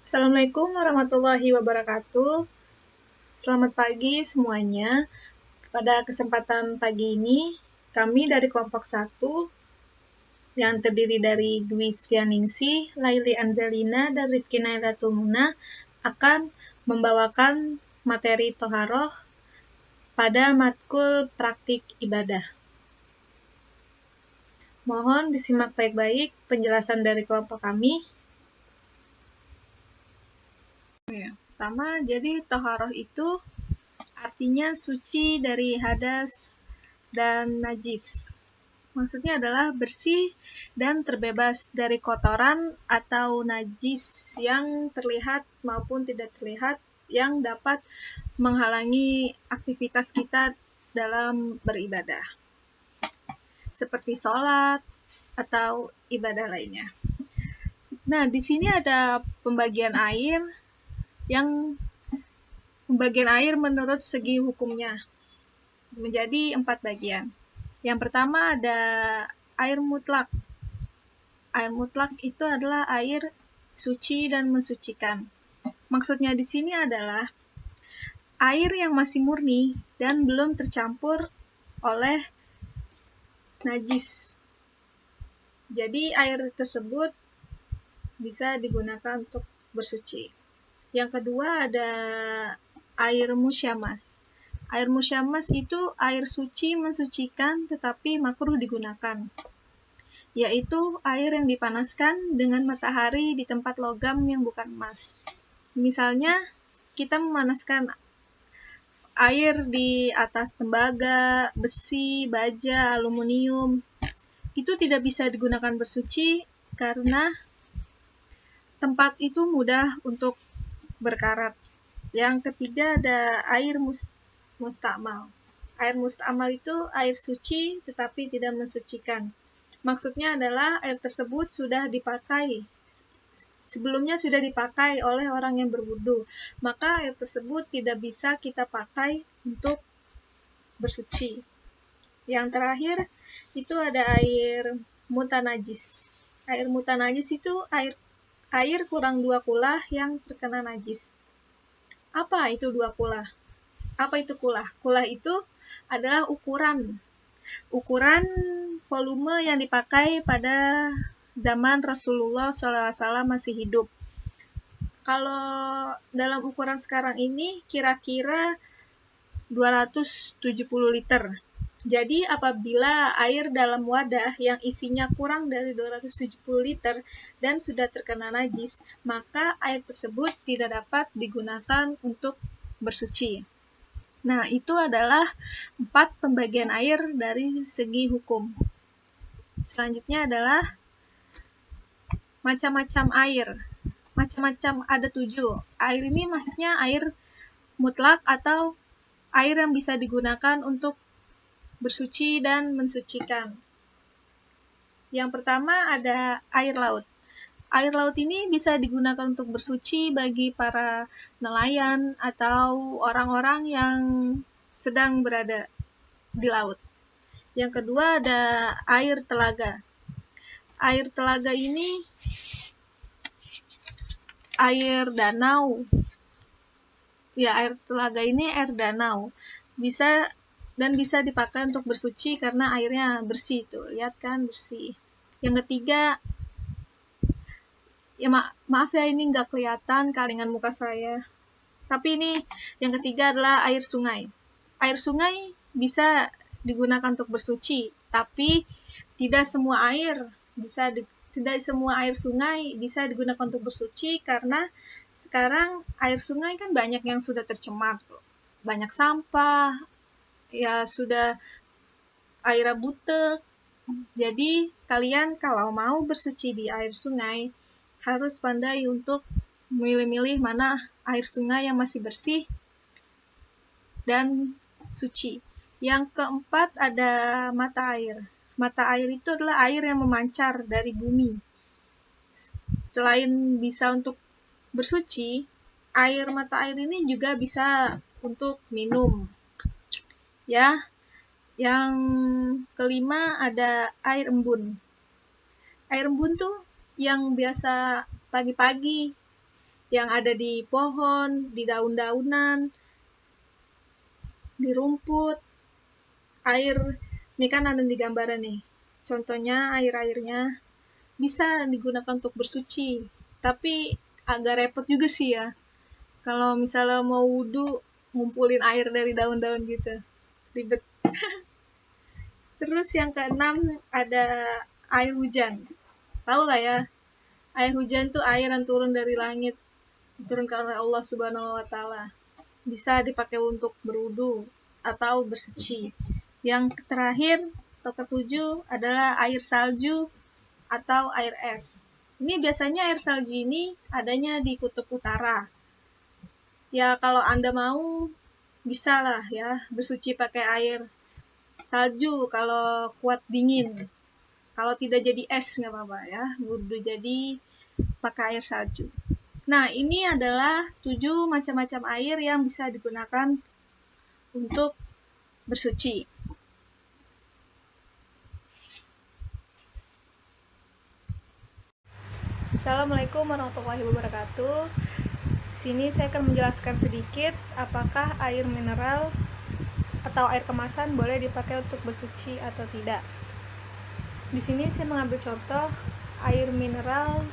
Assalamualaikum warahmatullahi wabarakatuh. Selamat pagi semuanya. Pada kesempatan pagi ini, kami dari kelompok 1 yang terdiri dari Dwi Setianingsih, Laili Angelina, dan Rifki Nailatul Muna akan membawakan materi Toharoh pada matkul praktik ibadah. Mohon disimak baik-baik penjelasan dari kelompok kami. Pertama, jadi Toharoh itu artinya suci dari hadas dan najis. Maksudnya adalah bersih dan terbebas dari kotoran atau najis yang terlihat maupun tidak terlihat yang dapat menghalangi aktivitas kita dalam beribadah, seperti sholat atau ibadah lainnya. Nah, di sini ada pembagian air menurut segi hukumnya menjadi 4 bagian. Yang pertama ada air mutlak. Air mutlak itu adalah air suci dan mensucikan. Maksudnya di sini adalah air yang masih murni dan belum tercampur oleh najis. Jadi air tersebut bisa digunakan untuk bersuci. Yang kedua ada air musyamas. Air musyamas itu air suci mensucikan tetapi makruh digunakan, yaitu air yang dipanaskan dengan matahari di tempat logam yang bukan emas. Misalnya, kita memanaskan air di atas tembaga, besi, baja, aluminium. Itu tidak bisa digunakan bersuci karena tempat itu mudah untuk berkarat. Yang ketiga ada air mustakmal. Air mustakmal itu air suci tetapi tidak mensucikan. Maksudnya adalah air tersebut sebelumnya sudah dipakai oleh orang yang berwudu, maka air tersebut tidak bisa kita pakai untuk bersuci. Yang terakhir itu ada air mutanajis. Air mutanajis itu air kurang 2 kulah yang terkena najis. Apa itu 2 kulah? Apa itu kulah? Kulah itu adalah ukuran volume yang dipakai pada zaman Rasulullah SAW masih hidup. Kalau dalam ukuran sekarang ini kira-kira 270 liter. Jadi apabila air dalam wadah yang isinya kurang dari 270 liter dan sudah terkena najis, maka air tersebut tidak dapat digunakan untuk bersuci. Nah, itu adalah 4 pembagian air dari segi hukum. Selanjutnya adalah macam-macam air. Macam-macam ada 7. Air ini maksudnya air mutlak atau air yang bisa digunakan untuk bersuci dan mensucikan. Yang pertama ada air laut. Air laut ini bisa digunakan untuk bersuci bagi para nelayan atau orang-orang yang sedang berada di laut. Yang kedua ada air telaga. Air telaga ini air danau. Ya, air telaga ini air danau. Bisa dipakai untuk bersuci karena airnya bersih tuh. Lihat kan bersih. Yang ketiga, ya maaf ya ini nggak kelihatan kalingan muka saya. Tapi ini yang ketiga adalah air sungai. Air sungai bisa digunakan untuk bersuci, tapi tidak semua air sungai bisa digunakan untuk bersuci karena sekarang air sungai kan banyak yang sudah tercemar tuh. Banyak sampah, ya sudah airnya butek. Jadi kalian kalau mau bersuci di air sungai harus pandai untuk milih-milih mana air sungai yang masih bersih dan suci. Yang keempat ada mata air. Mata air itu adalah air yang memancar dari bumi. Selain bisa untuk bersuci, mata air ini juga bisa untuk minum. Ya. Yang kelima ada air embun. Air embun tuh yang biasa pagi-pagi yang ada di pohon, di daun-daunan, di rumput. Air, ini kan ada di gambaran nih. Contohnya air-airnya bisa digunakan untuk bersuci. Tapi agak repot juga sih ya. Kalau misalnya mau wudhu, ngumpulin air dari daun-daun gitu. Ribet. Terus yang keenam ada air hujan. Tahu lah ya, air hujan tuh air yang turun dari langit, diturunkan oleh Allah Subhanahu wa taala. Bisa dipakai untuk berwudu atau bersuci. Yang terakhir atau ketujuh adalah air salju atau air es. Ini biasanya air salju ini adanya di kutub utara. Ya kalau Anda mau, bisa lah ya bersuci pakai air salju kalau kuat dingin. Kalau tidak jadi es nggak apa-apa ya, wudhu jadi pakai air salju. Nah, ini adalah 7 macam-macam air yang bisa digunakan untuk bersuci. Assalamualaikum warahmatullahi wabarakatuh. Sini saya akan menjelaskan sedikit apakah air mineral atau air kemasan boleh dipakai untuk bersuci atau tidak. Di sini saya mengambil contoh air mineral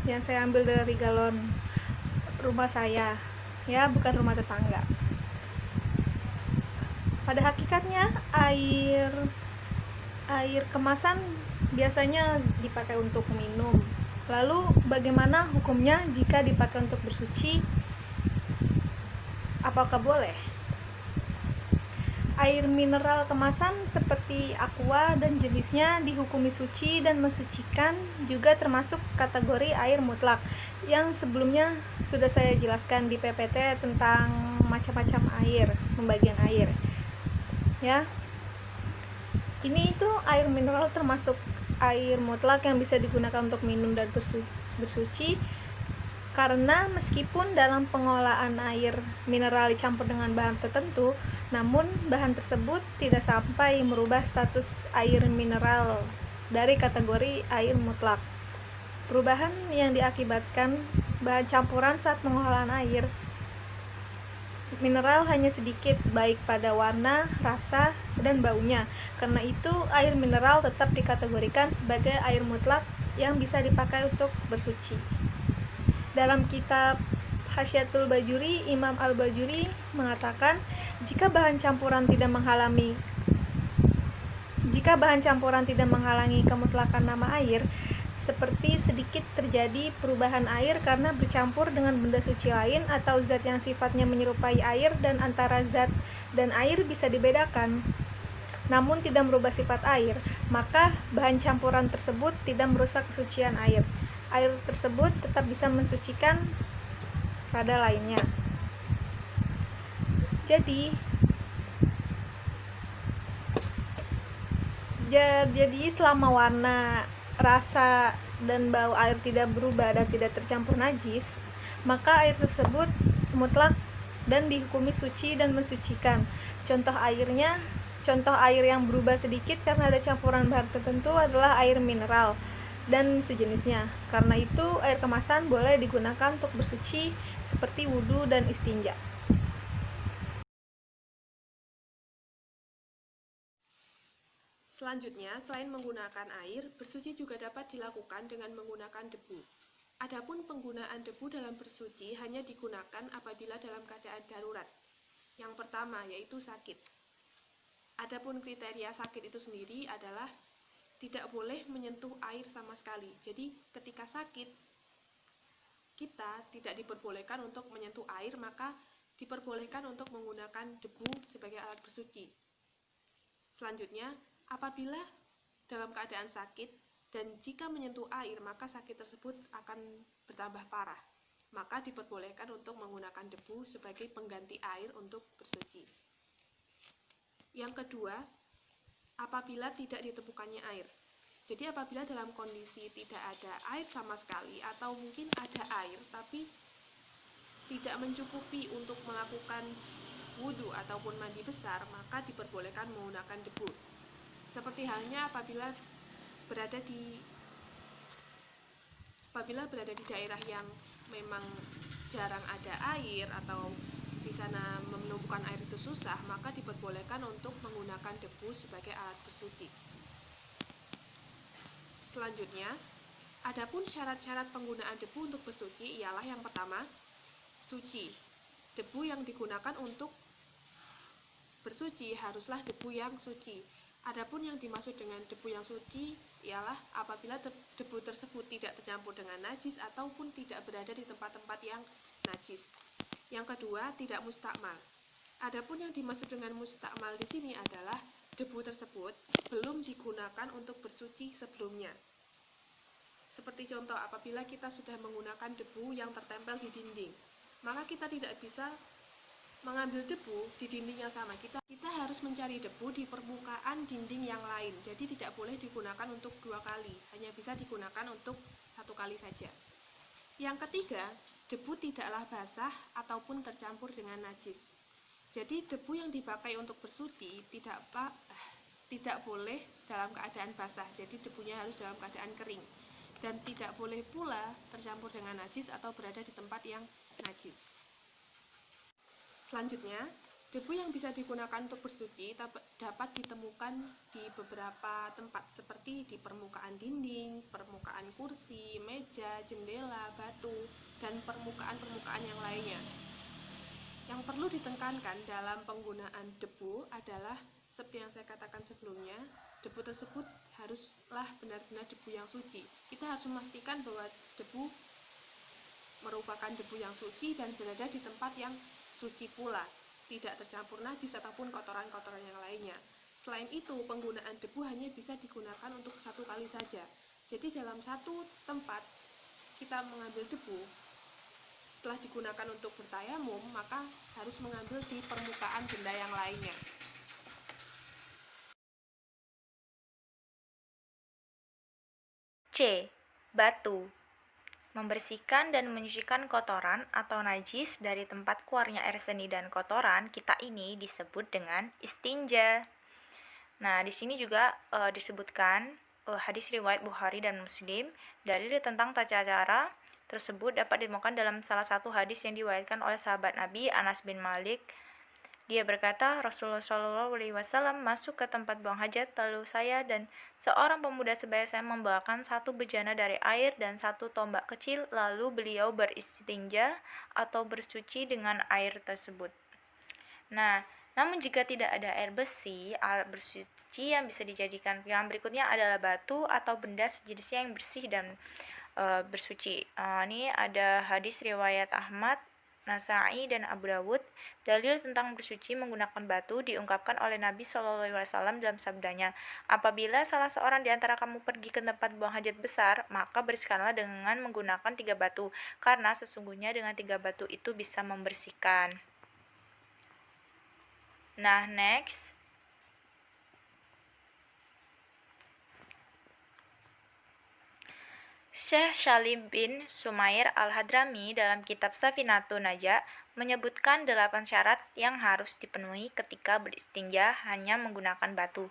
yang saya ambil dari galon rumah saya, ya, bukan rumah tetangga. Pada hakikatnya air kemasan biasanya dipakai untuk minum. Lalu bagaimana hukumnya jika dipakai untuk bersuci? Apakah boleh? Air mineral kemasan seperti aqua dan jenisnya dihukumi suci dan mensucikan, juga termasuk kategori air mutlak yang sebelumnya sudah saya jelaskan di PPT tentang macam-macam air, pembagian air. Ya. Ini itu air mineral termasuk air mutlak yang bisa digunakan untuk minum dan bersuci. Karena meskipun dalam pengolahan air mineral dicampur dengan bahan tertentu, namun bahan tersebut tidak sampai merubah status air mineral dari kategori air mutlak. Perubahan yang diakibatkan bahan campuran saat pengolahan air mineral hanya sedikit, baik pada warna, rasa, dan baunya. Karena itu, air mineral tetap dikategorikan sebagai air mutlak yang bisa dipakai untuk bersuci. Dalam kitab Hasyiatul Bajuri, Imam Al-Bajuri mengatakan, jika bahan campuran tidak menghalangi kemutlakan nama air, seperti sedikit terjadi perubahan air karena bercampur dengan benda suci lain atau zat yang sifatnya menyerupai air dan antara zat dan air bisa dibedakan, namun tidak merubah sifat air, maka bahan campuran tersebut tidak merusak kesucian air. Air tersebut tetap bisa mensucikan pada lainnya. Jadi selama warna, rasa, dan bau air tidak berubah dan tidak tercampur najis, maka air tersebut mutlak dan dihukumi suci dan mensucikan. Contoh air yang berubah sedikit karena ada campuran bahan tertentu adalah air mineral dan sejenisnya. Karena itu, air kemasan boleh digunakan untuk bersuci seperti wudhu dan istinja. Selanjutnya, selain menggunakan air, bersuci juga dapat dilakukan dengan menggunakan debu. Adapun penggunaan debu dalam bersuci hanya digunakan apabila dalam keadaan darurat. Yang pertama yaitu sakit. Adapun kriteria sakit itu sendiri adalah tidak boleh menyentuh air sama sekali. Jadi ketika sakit, kita tidak diperbolehkan untuk menyentuh air, maka diperbolehkan untuk menggunakan debu sebagai alat bersuci. Selanjutnya, apabila dalam keadaan sakit dan jika menyentuh air, maka sakit tersebut akan bertambah parah. Maka diperbolehkan untuk menggunakan debu sebagai pengganti air untuk bersuci. Yang kedua, apabila tidak ditemukannya air. Jadi apabila dalam kondisi tidak ada air sama sekali atau mungkin ada air tapi tidak mencukupi untuk melakukan wudhu ataupun mandi besar, maka diperbolehkan menggunakan debu. Seperti halnya apabila berada di daerah yang memang jarang ada air atau di sana menumbuhkan air itu susah, maka diperbolehkan untuk menggunakan debu sebagai alat bersuci. Selanjutnya, adapun syarat-syarat penggunaan debu untuk bersuci ialah yang pertama, suci. Debu yang digunakan untuk bersuci haruslah debu yang suci. Adapun yang dimaksud dengan debu yang suci ialah apabila debu tersebut tidak tercampur dengan najis ataupun tidak berada di tempat-tempat yang najis. Yang kedua, tidak mustakmal. Adapun yang dimaksud dengan mustakmal di sini adalah debu tersebut belum digunakan untuk bersuci sebelumnya. Seperti contoh, apabila kita sudah menggunakan debu yang tertempel di dinding, maka kita tidak bisa mengambil debu di dinding yang sama. Kita harus mencari debu di permukaan dinding yang lain. Jadi tidak boleh digunakan untuk 2 kali, hanya bisa digunakan untuk 1 kali saja. Yang ketiga, debu tidaklah basah ataupun tercampur dengan najis. Jadi debu yang dipakai untuk bersuci tidak boleh dalam keadaan basah. Jadi debunya harus dalam keadaan kering. Dan tidak boleh pula tercampur dengan najis atau berada di tempat yang najis. Selanjutnya, debu yang bisa digunakan untuk bersuci dapat ditemukan di beberapa tempat seperti di permukaan dinding, permukaan kursi, meja, jendela, batu, dan permukaan-permukaan yang lainnya. Yang perlu ditekankan dalam penggunaan debu adalah seperti yang saya katakan sebelumnya, debu tersebut haruslah benar-benar debu yang suci. Kita harus memastikan bahwa debu merupakan debu yang suci dan berada di tempat yang suci pula, tidak tercampur najis ataupun kotoran-kotoran yang lainnya. Selain itu, penggunaan debu hanya bisa digunakan untuk 1 kali saja. Jadi dalam satu tempat kita mengambil debu, setelah digunakan untuk bertayamum, maka harus mengambil di permukaan benda yang lainnya. C. Batu. Membersihkan dan menyucikan kotoran atau najis dari tempat keluarnya air seni dan kotoran kita ini disebut dengan istinja. Nah, di sini juga disebutkan hadis riwayat Bukhari dan Muslim. Dalil tentang tata cara tersebut dapat ditemukan dalam salah satu hadis yang diriwayatkan oleh sahabat Nabi Anas bin Malik. Dia berkata, Rasulullah SAW masuk ke tempat buang hajat, lalu saya dan seorang pemuda sebaya saya membawakan 1 bejana dari air dan 1 tombak kecil, lalu beliau beristinja atau bersuci dengan air tersebut. Nah, namun jika tidak ada air bersih, alat bersuci yang bisa dijadikan pilihan berikutnya adalah batu atau benda sejenisnya yang bersih dan bersuci. Ini ada hadis riwayat Ahmad, Nasai, dan Abu Dawud. Dalil tentang bersuci menggunakan batu diungkapkan oleh Nabi SAW dalam sabdanya, apabila salah seorang di antara kamu pergi ke tempat buang hajat besar, maka bersihkanlah dengan menggunakan 3 batu, karena sesungguhnya dengan 3 batu itu bisa membersihkan. Nah, next. Syekh Salim bin Sumair Al-Hadrami dalam kitab Safinatun Najah menyebutkan 8 syarat yang harus dipenuhi ketika beristinja hanya menggunakan batu.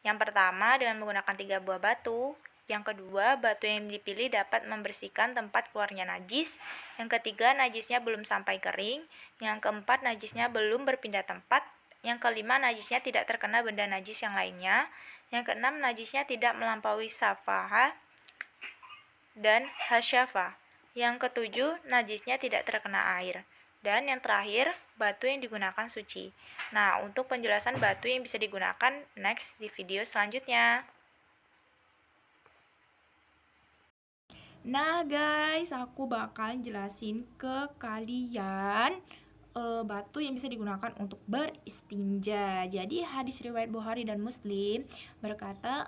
Yang pertama, dengan menggunakan 3 buah batu. Yang kedua, batu yang dipilih dapat membersihkan tempat keluarnya najis. Yang ketiga, najisnya belum sampai kering. Yang keempat, najisnya belum berpindah tempat. Yang kelima, najisnya tidak terkena benda najis yang lainnya. Yang keenam, najisnya tidak melampaui safaha dan hasyafa. Yang ketujuh, najisnya tidak terkena air. Dan yang terakhir, batu yang digunakan suci. Nah, untuk penjelasan batu yang bisa digunakan, next di video selanjutnya. Nah guys, aku bakal jelasin ke kalian batu yang bisa digunakan untuk beristinja. Jadi hadis riwayat Bukhari dan Muslim berkata,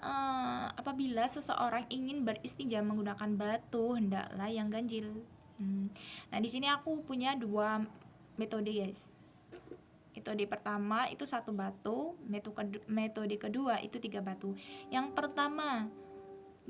apabila seseorang ingin beristinja menggunakan batu, hendaklah yang ganjil. Nah, di sini aku punya 2 metode, guys. Metode pertama itu 1 batu, metode kedua itu 3 batu. Yang pertama,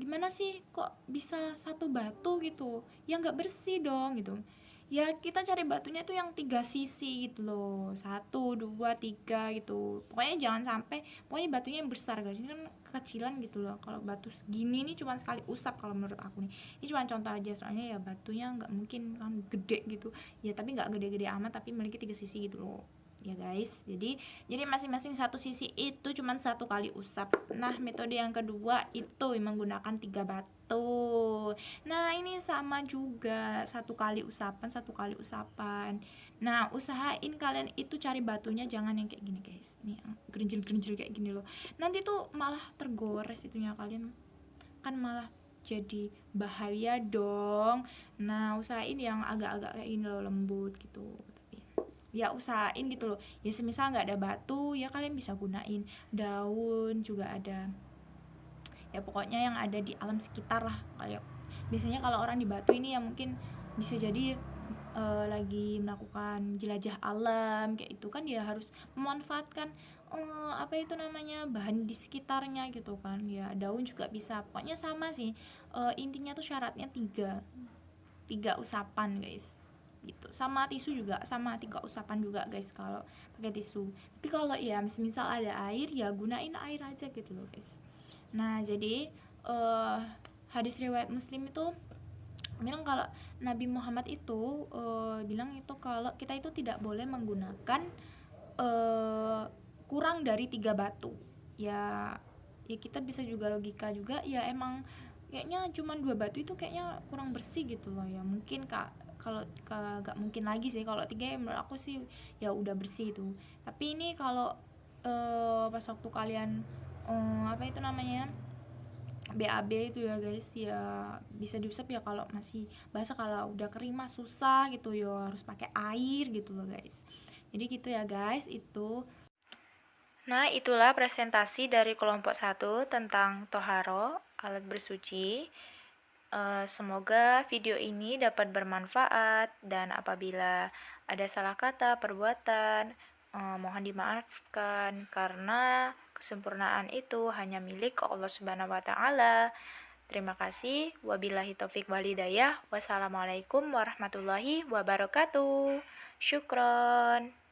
gimana sih kok bisa 1 batu gitu? Ya nggak bersih dong gitu. ya kita cari batunya tuh yang 3 sisi gitu loh, 1, 2, 3 gitu, pokoknya jangan sampai, pokoknya batunya yang besar guys, ini kan kekecilan gitu loh. Kalau batu segini nih cuma sekali usap kalau menurut aku nih, ini cuma contoh aja, soalnya ya batunya nggak mungkin kan gede gitu ya, tapi nggak gede-gede amat, tapi memiliki 3 sisi gitu loh ya guys. Jadi masing-masing 1 sisi itu cuma 1 kali usap. Nah, metode yang kedua itu menggunakan 3 batu. Nah, ini sama juga, 1 kali usapan. Nah, usahain kalian itu cari batunya jangan yang kayak gini guys, ini yang gerinjil-gerinjil kayak gini loh, nanti tuh malah tergores itunya kalian, kan malah jadi bahaya dong. Nah, usahain yang agak-agak kayak ini loh, lembut gitu. Tapi ya usahain gitu loh ya, semisal nggak ada batu ya kalian bisa gunain daun juga ada, ya pokoknya yang ada di alam sekitar lah. Kayak biasanya kalau orang di batu ini ya mungkin bisa jadi lagi melakukan jelajah alam kayak itu kan, dia harus memanfaatkan apa itu namanya, bahan di sekitarnya gitu kan, ya daun juga bisa, pokoknya sama sih. Intinya tuh syaratnya tiga usapan guys gitu, sama tisu juga sama 3 usapan juga guys kalau pakai tisu. Tapi kalau ya misal ada air ya gunain air aja gitu loh guys. Nah, jadi hadis riwayat Muslim itu bilang kalau Nabi Muhammad itu bilang itu kalau kita itu tidak boleh menggunakan kurang dari 3 batu. Ya, ya kita bisa juga logika juga ya, emang kayaknya cuma 2 batu itu kayaknya kurang bersih gitu loh ya. Mungkin kak kalau gak mungkin lagi sih kalau 3, ya menurut aku sih ya udah bersih itu. Tapi ini kalau pas waktu kalian apa itu namanya, BAB itu ya guys, ya bisa diusap ya kalau masih basah, kalau udah kering mah susah gitu ya, harus pakai air gitu loh guys. Jadi gitu ya guys itu. Nah, itulah presentasi dari kelompok 1 tentang toharo, alat bersuci. Semoga video ini dapat bermanfaat, dan apabila ada salah kata, perbuatan, mohon dimaafkan karena kesempurnaan itu hanya milik Allah Subhanahu wa taala. Terima kasih. Wabillahi taufik walhidayah. Wassalamualaikum warahmatullahi wabarakatuh. Syukron.